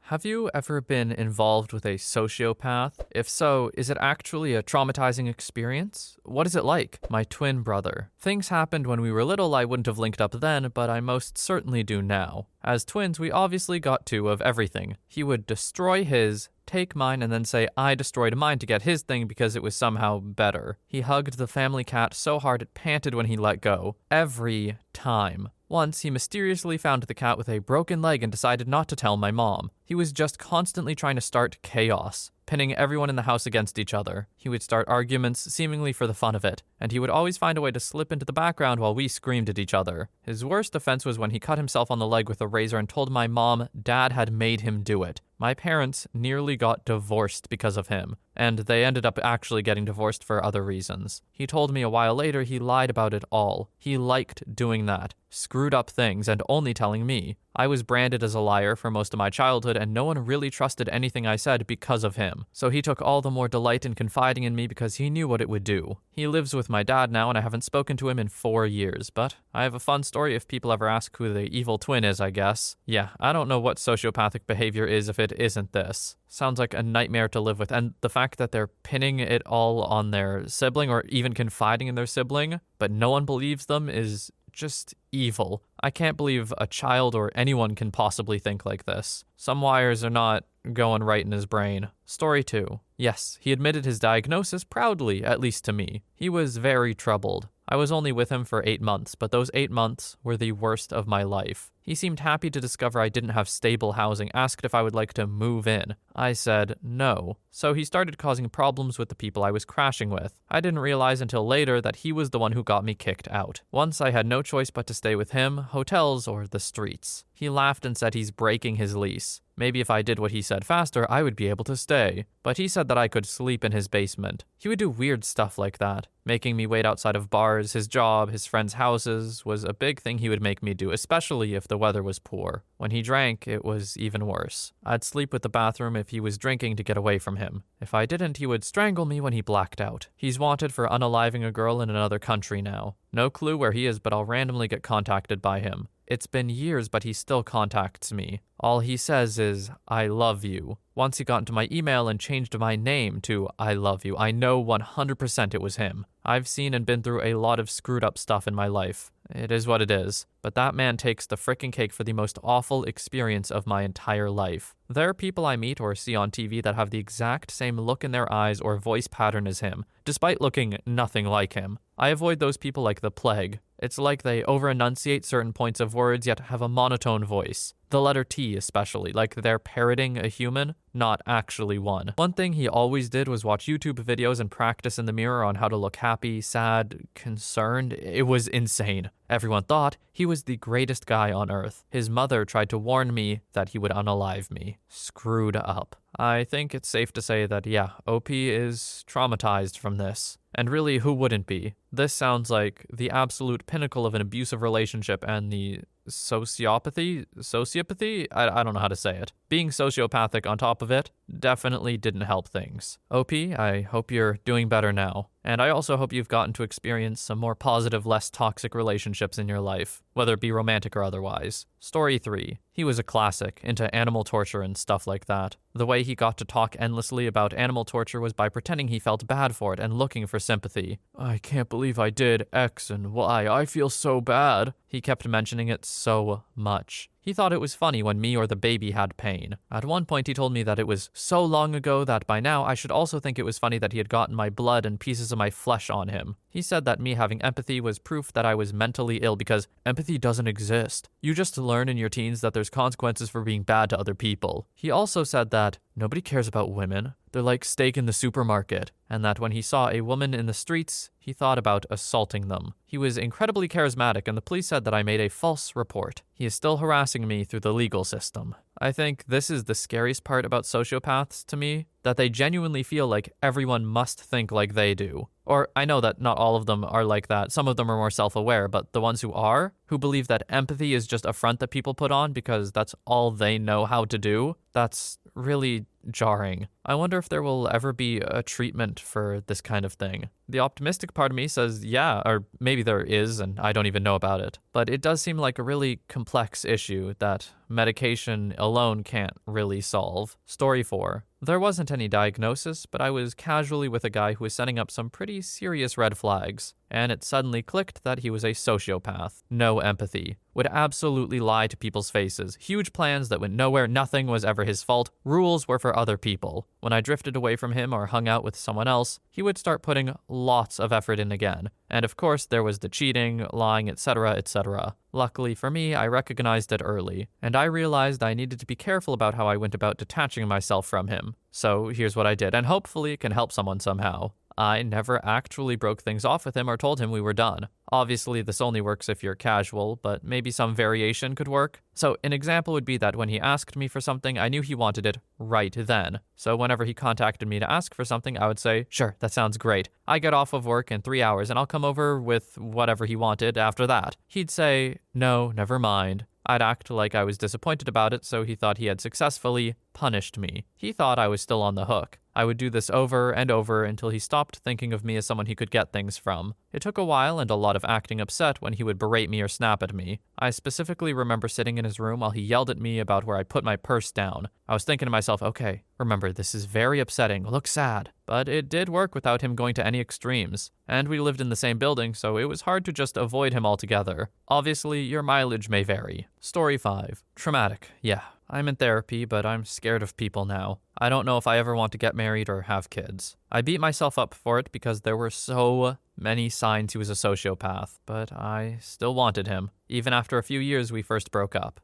Have you ever been involved with a sociopath? If so, is it actually a traumatizing experience? What is it like? My twin brother. Things happened when we were little I wouldn't have linked up then, but I most certainly do now. As twins, we obviously got two of everything. He would destroy his, take mine, and then say I destroyed mine to get his thing because it was somehow better. He hugged the family cat so hard it panted when he let go. Every time. Once, he mysteriously found the cat with a broken leg and decided not to tell my mom. He was just constantly trying to start chaos, pinning everyone in the house against each other. He would start arguments, seemingly for the fun of it, and he would always find a way to slip into the background while we screamed at each other. His worst offense was when he cut himself on the leg with a razor and told my mom Dad had made him do it. My parents nearly got divorced because of him, and they ended up actually getting divorced for other reasons. He told me a while later he lied about it all. He liked doing that, screwed up things, and only telling me. I was branded as a liar for most of my childhood, and no one really trusted anything I said because of him. So he took all the more delight in confiding in me because he knew what it would do. He lives with my dad now, and I haven't spoken to him in 4 years, but I have a fun story if people ever ask who the evil twin is, I guess. Yeah, I don't know what sociopathic behavior is if it isn't this. Sounds like a nightmare to live with, and the fact that they're pinning it all on their sibling or even confiding in their sibling, but no one believes them is just evil. I can't believe a child or anyone can possibly think like this. Some wires are not going right in his brain. Story 2. Yes, he admitted his diagnosis proudly, at least to me. He was very troubled. I was only with him for 8 months, but those 8 months were the worst of my life. He seemed happy to discover I didn't have stable housing, asked if I would like to move in. I said no. So he started causing problems with the people I was crashing with. I didn't realize until later that he was the one who got me kicked out. Once I had no choice but to stay with him, hotels or the streets. He laughed and said he's breaking his lease. Maybe if I did what he said faster, I would be able to stay. But he said that I could sleep in his basement. He would do weird stuff like that. Making me wait outside of bars, his job, his friends' houses was a big thing he would make me do, especially if the weather was poor. When he drank, it was even worse. I'd sleep with the bathroom if he was drinking to get away from him. If I didn't, he would strangle me when he blacked out. He's wanted for unaliving a girl in another country now. No clue where he is, but I'll randomly get contacted by him. It's been years, but he still contacts me. All he says is, I love you. Once he got into my email and changed my name to I love you. I know 100% it was him. I've seen and been through a lot of screwed up stuff in my life. It is what it is. But that man takes the frickin' cake for the most awful experience of my entire life. There are people I meet or see on TV that have the exact same look in their eyes or voice pattern as him, despite looking nothing like him. I avoid those people like the plague. It's like they over-enunciate certain points of words yet have a monotone voice. The letter T especially, like they're parroting a human, not actually one. One thing he always did was watch YouTube videos and practice in the mirror on how to look happy, sad, concerned. It was insane. Everyone thought he was the greatest guy on earth. His mother tried to warn me that he would unalive me. Screwed up. I think it's safe to say that, yeah, OP is traumatized from this. And really, who wouldn't be? This sounds like the absolute pinnacle of an abusive relationship and the sociopathy? I don't know how to say it. Being sociopathic on top of it definitely didn't help things. OP, I hope you're doing better now. And I also hope you've gotten to experience some more positive, less toxic relationships in your life, whether it be romantic or otherwise. Story 3. He was a classic, into animal torture and stuff like that. The way he got to talk endlessly about animal torture was by pretending he felt bad for it and looking for sympathy. I can't believe I did X and Y. I feel so bad. He kept mentioning it so much. He thought it was funny when me or the baby had pain. At one point, he told me that it was so long ago that by now I should also think it was funny that he had gotten my blood and pieces of my flesh on him. He said that me having empathy was proof that I was mentally ill because empathy doesn't exist. You just learn in your teens that there's consequences for being bad to other people. He also said that nobody cares about women. They're like steak in the supermarket, and that when he saw a woman in the streets, he thought about assaulting them. He was incredibly charismatic, and the police said that I made a false report. He is still harassing me through the legal system. I think this is the scariest part about sociopaths to me, that they genuinely feel like everyone must think like they do. Or I know that not all of them are like that. Some of them are more self-aware, but the ones who are, who believe that empathy is just a front that people put on because that's all they know how to do, that's really jarring. I wonder if there will ever be a treatment for this kind of thing. The optimistic part of me says yeah, or maybe there is and I don't even know about it. But it does seem like a really complex issue that medication alone can't really solve. Story 4. There wasn't any diagnosis, but I was casually with a guy who was setting up some pretty serious red flags, and it suddenly clicked that he was a sociopath. No empathy. Would absolutely lie to people's faces. Huge plans that went nowhere, nothing was ever his fault, rules were for other people. When I drifted away from him or hung out with someone else, he would start putting lots of effort in again. And of course, there was the cheating, lying, etc., etc. Luckily for me, I recognized it early, and I realized I needed to be careful about how I went about detaching myself from him. So here's what I did, and hopefully it can help someone somehow. I never actually broke things off with him or told him we were done. Obviously, this only works if you're casual, but maybe some variation could work. So an example would be that when he asked me for something, I knew he wanted it right then. So whenever he contacted me to ask for something, I would say, sure, that sounds great. I get off of work in 3 hours and I'll come over with whatever he wanted after that. He'd say, no, never mind. I'd act like I was disappointed about it, so he thought he had successfully punished me. He thought I was still on the hook. I would do this over and over until he stopped thinking of me as someone he could get things from. It took a while and a lot of acting upset when he would berate me or snap at me. I specifically remember sitting in his room while he yelled at me about where I put my purse down. I was thinking to myself, okay, remember, this is very upsetting, look sad. But it did work without him going to any extremes. And we lived in the same building, so it was hard to just avoid him altogether. Obviously, your mileage may vary. Story 5. Traumatic. Yeah, I'm in therapy, but I'm scared of people now. I don't know if I ever want to get married or have kids. I beat myself up for it because there were so many signs he was a sociopath, but I still wanted him. Even after a few years we first broke up.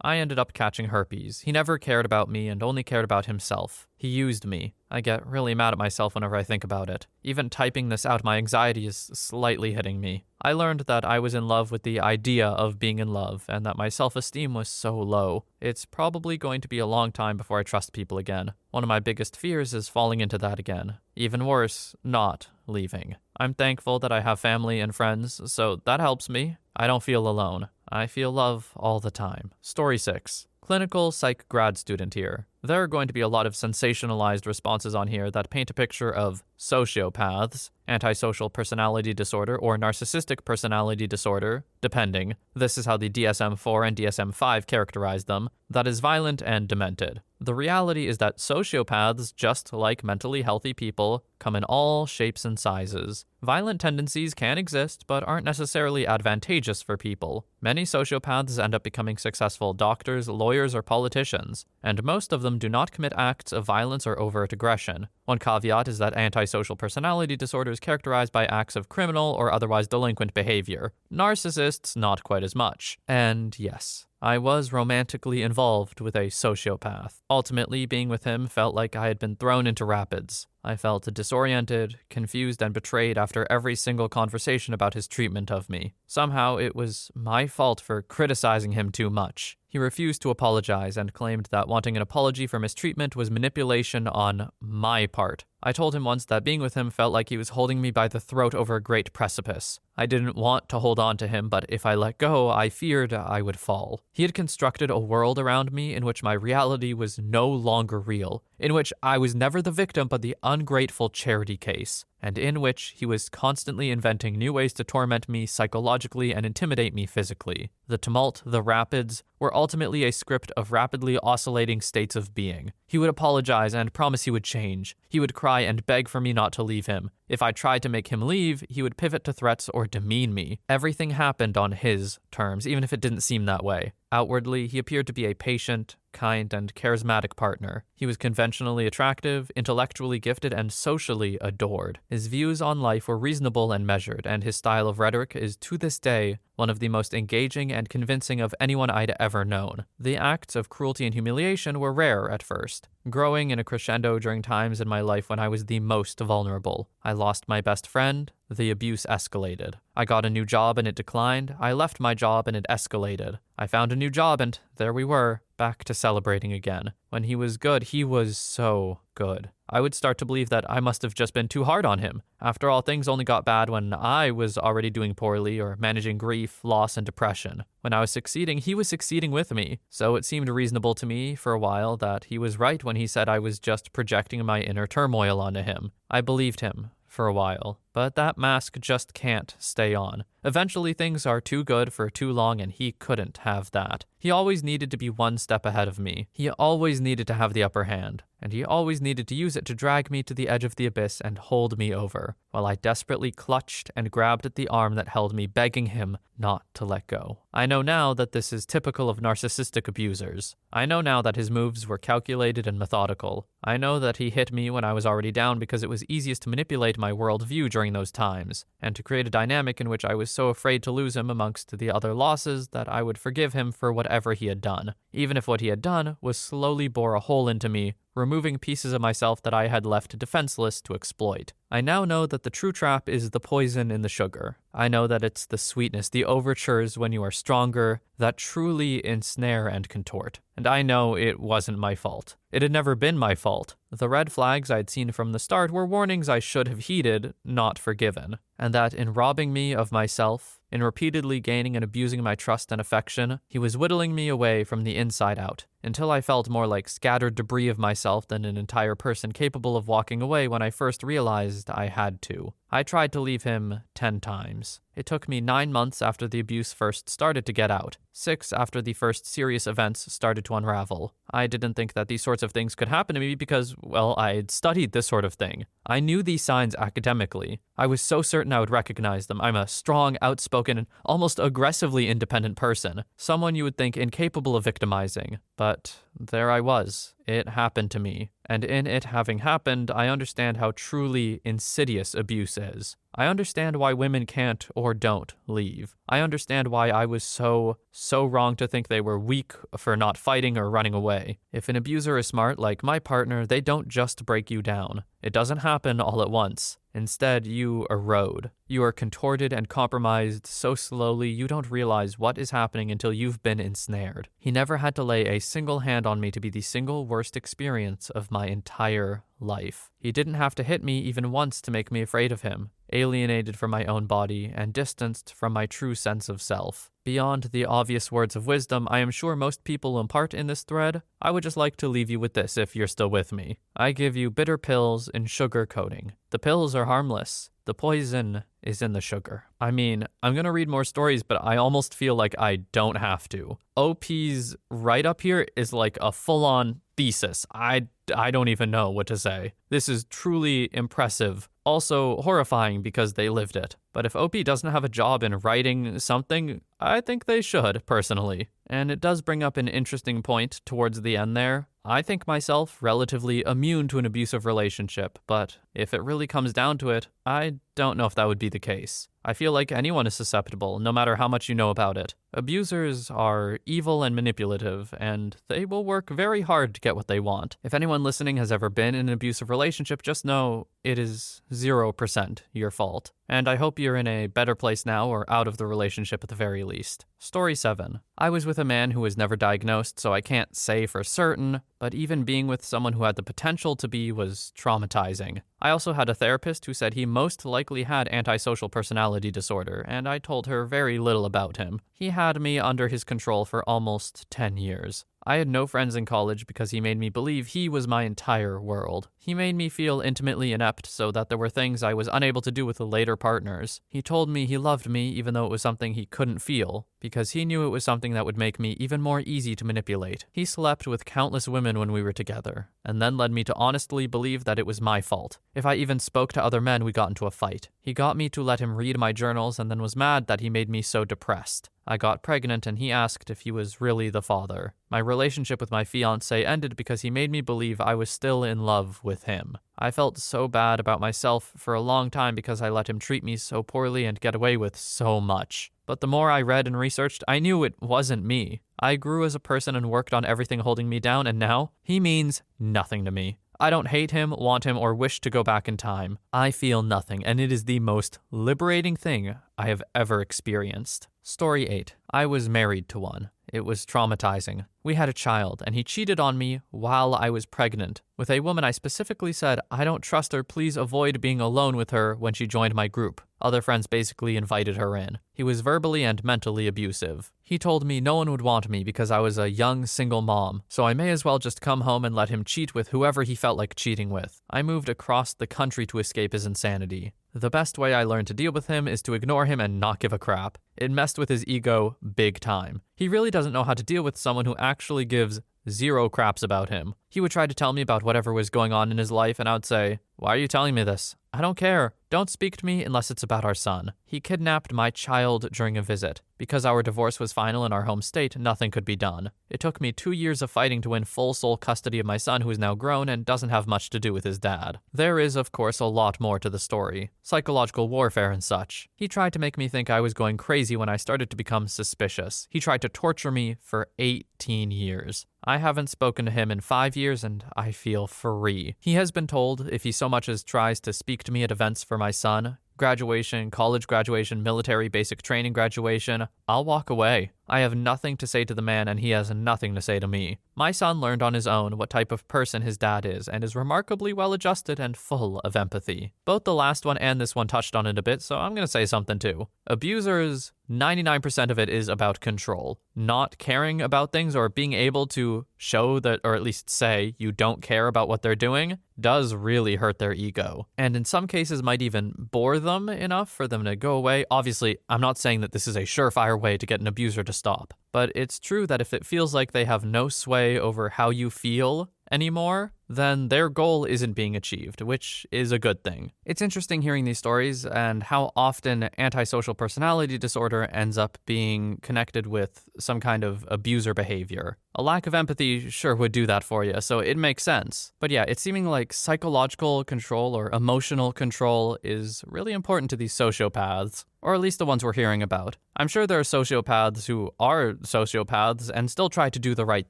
I ended up catching herpes. He never cared about me and only cared about himself. He used me. I get really mad at myself whenever I think about it. Even typing this out, my anxiety is slightly hitting me. I learned that I was in love with the idea of being in love and that my self-esteem was so low. It's probably going to be a long time before I trust people again. One of my biggest fears is falling into that again. Even worse, not leaving. I'm thankful that I have family and friends, so that helps me. I don't feel alone. I feel love all the time. Story 6. Clinical psych grad student here. There are going to be a lot of sensationalized responses on here that paint a picture of sociopaths, antisocial personality disorder, or narcissistic personality disorder, depending. This is how the DSM-4 and DSM-5 characterize them. That is violent and demented. The reality is that sociopaths, just like mentally healthy people, come in all shapes and sizes. Violent tendencies can exist, but aren't necessarily advantageous for people. Many sociopaths end up becoming successful doctors, lawyers, or politicians, and most of them do not commit acts of violence or overt aggression. One caveat is that antisocial personality disorder is characterized by acts of criminal or otherwise delinquent behavior. Narcissists, not quite as much. And yes, I was romantically involved with a sociopath. Ultimately, being with him felt like I had been thrown into rapids. I felt disoriented, confused, and betrayed after every single conversation about his treatment of me. Somehow, it was my fault for criticizing him too much. He refused to apologize and claimed that wanting an apology for mistreatment was manipulation on my part. I told him once that being with him felt like he was holding me by the throat over a great precipice. I didn't want to hold on to him, but if I let go, I feared I would fall. He had constructed a world around me in which my reality was no longer real, in which I was never the victim but the ungrateful charity case, and in which he was constantly inventing new ways to torment me psychologically and intimidate me physically. The tumult, the rapids, were ultimately a script of rapidly oscillating states of being. He would apologize and promise he would change. He would cry and beg for me not to leave him. If I tried to make him leave, he would pivot to threats or demean me. Everything happened on his terms, even if it didn't seem that way. Outwardly, he appeared to be a patient, kind, and charismatic partner. He was conventionally attractive, intellectually gifted, and socially adored. His views on life were reasonable and measured, and his style of rhetoric is, to this day, one of the most engaging and convincing of anyone I'd ever known. The acts of cruelty and humiliation were rare at first, growing in a crescendo during times in my life when I was the most vulnerable. I lost my best friend. The abuse escalated. I got a new job and it declined. I left my job and it escalated. I found a new job and there we were, back to celebrating again. When he was good, he was so good. I would start to believe that I must have just been too hard on him. After all, things only got bad when I was already doing poorly or managing grief, loss, and depression. When I was succeeding, he was succeeding with me. So it seemed reasonable to me for a while that he was right when he said I was just projecting my inner turmoil onto him. I believed him for a while, but that mask just can't stay on. Eventually, things are too good for too long, and he couldn't have that. He always needed to be one step ahead of me. He always needed to have the upper hand, and he always needed to use it to drag me to the edge of the abyss and hold me over, while I desperately clutched and grabbed at the arm that held me, begging him not to let go. I know now that this is typical of narcissistic abusers. I know now that his moves were calculated and methodical. I know that he hit me when I was already down because it was easiest to manipulate my worldview during those times, and to create a dynamic in which I was so afraid to lose him amongst the other losses that I would forgive him for whatever he had done, even if what he had done was slowly bore a hole into me, removing pieces of myself that I had left defenseless to exploit. I now know that the true trap is the poison in the sugar. I know that it's the sweetness, the overtures when you are stronger, that truly ensnare and contort. And I know it wasn't my fault. It had never been my fault. The red flags I'd seen from the start were warnings I should have heeded, not forgiven. And that in robbing me of myself, in repeatedly gaining and abusing my trust and affection, he was whittling me away from the inside out, until I felt more like scattered debris of myself than an entire person capable of walking away when I first realized I had to. I tried to leave him 10 times. It took me 9 months after the abuse first started to get out, 6 after the first serious events started to unravel. I didn't think that these sorts of things could happen to me because, well, I had studied this sort of thing. I knew these signs academically. I was so certain I would recognize them. I'm a strong, outspoken, and almost aggressively independent person, someone you would think incapable of victimizing. But there I was. It happened to me. And in it having happened, I understand how truly insidious abuse is. I understand why women can't or don't leave. I understand why I was so wrong to think they were weak for not fighting or running away. If an abuser is smart, like my partner, they don't just break you down. It doesn't happen all at once. Instead, you erode. You are contorted and compromised so slowly you don't realize what is happening until you've been ensnared. He never had to lay a single hand on me to be the single worst experience of my entire life. He didn't have to hit me even once to make me afraid of him, alienated from my own body, and distanced from my true sense of self. Beyond the obvious words of wisdom I am sure most people impart in this thread, I would just like to leave you with this if you're still with me. I give you bitter pills in sugar coating. The pills are harmless. The poison is in the sugar. I mean, I'm going to read more stories, but I almost feel like I don't have to. OP's right up here is like a full-on thesis. I don't even know what to say. This is truly impressive. Also horrifying because they lived it. But if OP doesn't have a job in writing something, I think they should, personally. And it does bring up an interesting point towards the end there. I think myself relatively immune to an abusive relationship, but if it really comes down to it, I don't know if that would be the case. I feel like anyone is susceptible, no matter how much you know about it. Abusers are evil and manipulative, and they will work very hard to get what they want. If anyone listening has ever been in an abusive relationship, just know it is 0% your fault. And I hope you're in a better place now or out of the relationship at the very least. Story 7. I was with a man who was never diagnosed, so I can't say for certain, but even being with someone who had the potential to be was traumatizing. I also had a therapist who said he most likely had antisocial personality disorder, and I told her very little about him. He had me under his control for almost 10 years. I had no friends in college because he made me believe he was my entire world. He made me feel intimately inept so that there were things I was unable to do with the later partners. He told me he loved me even though it was something he couldn't feel, because he knew it was something that would make me even more easy to manipulate. He slept with countless women when we were together, and then led me to honestly believe that it was my fault. If I even spoke to other men, we got into a fight. He got me to let him read my journals and then was mad that he made me so depressed. I got pregnant and he asked if he was really the father. My relationship with my fiancé ended because he made me believe I was still in love with him. I felt so bad about myself for a long time because I let him treat me so poorly and get away with so much. But the more I read and researched, I knew it wasn't me. I grew as a person and worked on everything holding me down, and now he means nothing to me. I don't hate him, want him, or wish to go back in time. I feel nothing, and it is the most liberating thing I have ever experienced. Story 8. I was married to one. It was traumatizing. We had a child, and he cheated on me while I was pregnant with a woman I specifically said, I don't trust her, please avoid being alone with her when she joined my group. Other friends basically invited her in. He was verbally and mentally abusive. He told me no one would want me because I was a young single mom, so I may as well just come home and let him cheat with whoever he felt like cheating with. I moved across the country to escape his insanity. The best way I learned to deal with him is to ignore him and not give a crap. It messed with his ego big time. He really doesn't know how to deal with someone who actually gives zero craps about him. He would try to tell me about whatever was going on in his life, and I would say, why are you telling me this? I don't care. Don't speak to me unless it's about our son. He kidnapped my child during a visit. Because our divorce was final in our home state, nothing could be done. It took me 2 years of fighting to win full sole custody of my son, who is now grown and doesn't have much to do with his dad. There is, of course, a lot more to the story. Psychological warfare and such. He tried to make me think I was going crazy when I started to become suspicious. He tried to torture me for 18 years. I haven't spoken to him in 5 years and I feel free. He has been told if he so much as tries to speak to me at events for my son, graduation, college graduation, military basic training graduation, I'll walk away. I have nothing to say to the man and he has nothing to say to me. My son learned on his own what type of person his dad is and is remarkably well adjusted and full of empathy. Both the last one and this one touched on it a bit, so I'm going to say something too. Abusers, 99% of it is about control. Not caring about things or being able to show that, or at least say, you don't care about what they're doing, does really hurt their ego. And in some cases might even bore them enough for them to go away. Obviously, I'm not saying that this is a surefire way to get an abuser to stop. But it's true that if it feels like they have no sway over how you feel anymore, then their goal isn't being achieved, which is a good thing. It's interesting hearing these stories and how often antisocial personality disorder ends up being connected with some kind of abuser behavior. A lack of empathy sure would do that for you, so it makes sense. But yeah, it's seeming like psychological control or emotional control is really important to these sociopaths, or at least the ones we're hearing about. I'm sure there are sociopaths who are sociopaths and still try to do the right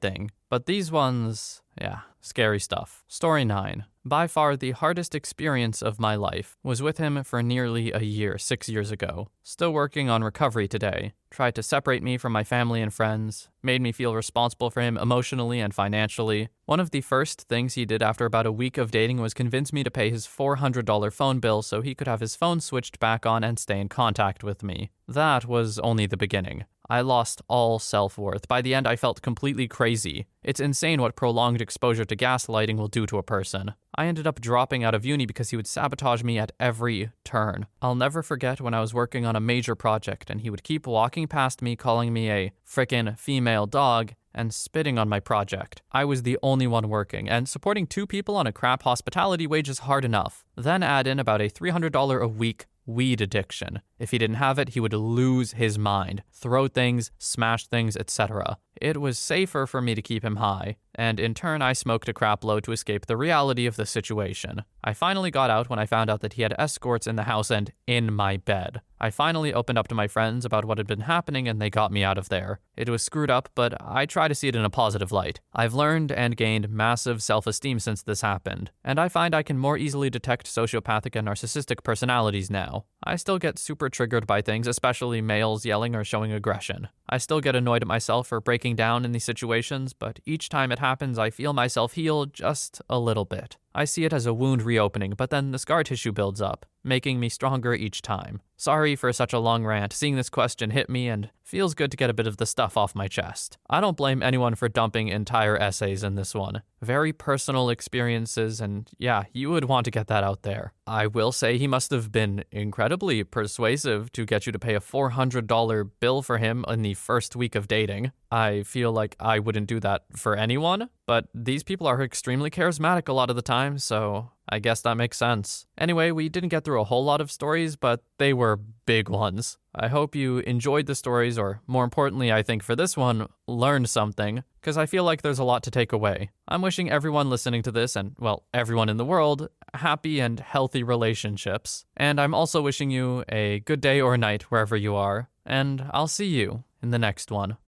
thing, but these ones, yeah, scary stuff. Story 9. By far the hardest experience of my life was with him for nearly a year, 6 years ago. Still working on recovery today. Tried to separate me from my family and friends. Made me feel responsible for him emotionally and financially. One of the first things he did after about a week of dating was convince me to pay his $400 phone bill so he could have his phone switched back on and stay in contact with me. That was only the beginning. I lost all self-worth. By the end, I felt completely crazy. It's insane what prolonged exposure to gaslighting will do to a person. I ended up dropping out of uni because he would sabotage me at every turn. I'll never forget when I was working on a major project and he would keep walking past me calling me a frickin' female dog and spitting on my project. I was the only one working, and supporting 2 people on a crap hospitality wage is hard enough. Then add in about a $300 a week weed addiction. If he didn't have it, he would lose his mind, throw things, smash things, etc. It was safer for me to keep him high, and in turn I smoked a crap load to escape the reality of the situation. I finally got out when I found out that he had escorts in the house and in my bed. I finally opened up to my friends about what had been happening and they got me out of there. It was screwed up, but I try to see it in a positive light. I've learned and gained massive self-esteem since this happened, and I find I can more easily detect sociopathic and narcissistic personalities now. I still get super triggered by things, especially males yelling or showing aggression. I still get annoyed at myself for breaking down in these situations, but each time it happens, I feel myself heal just a little bit. I see it as a wound reopening, but then the scar tissue builds up, making me stronger each time. Sorry for such a long rant. Seeing this question hit me and feels good to get a bit of the stuff off my chest. I don't blame anyone for dumping entire essays in this one. Very personal experiences, and yeah, you would want to get that out there. I will say he must have been incredibly persuasive to get you to pay a $400 bill for him in the first week of dating. I feel like I wouldn't do that for anyone, but these people are extremely charismatic a lot of the time, so I guess that makes sense. Anyway, we didn't get through a whole lot of stories, but they were big ones. I hope you enjoyed the stories, or more importantly, I think for this one, learned something, because I feel like there's a lot to take away. I'm wishing everyone listening to this, and well, everyone in the world, happy and healthy relationships. And I'm also wishing you a good day or night wherever you are, and I'll see you in the next one.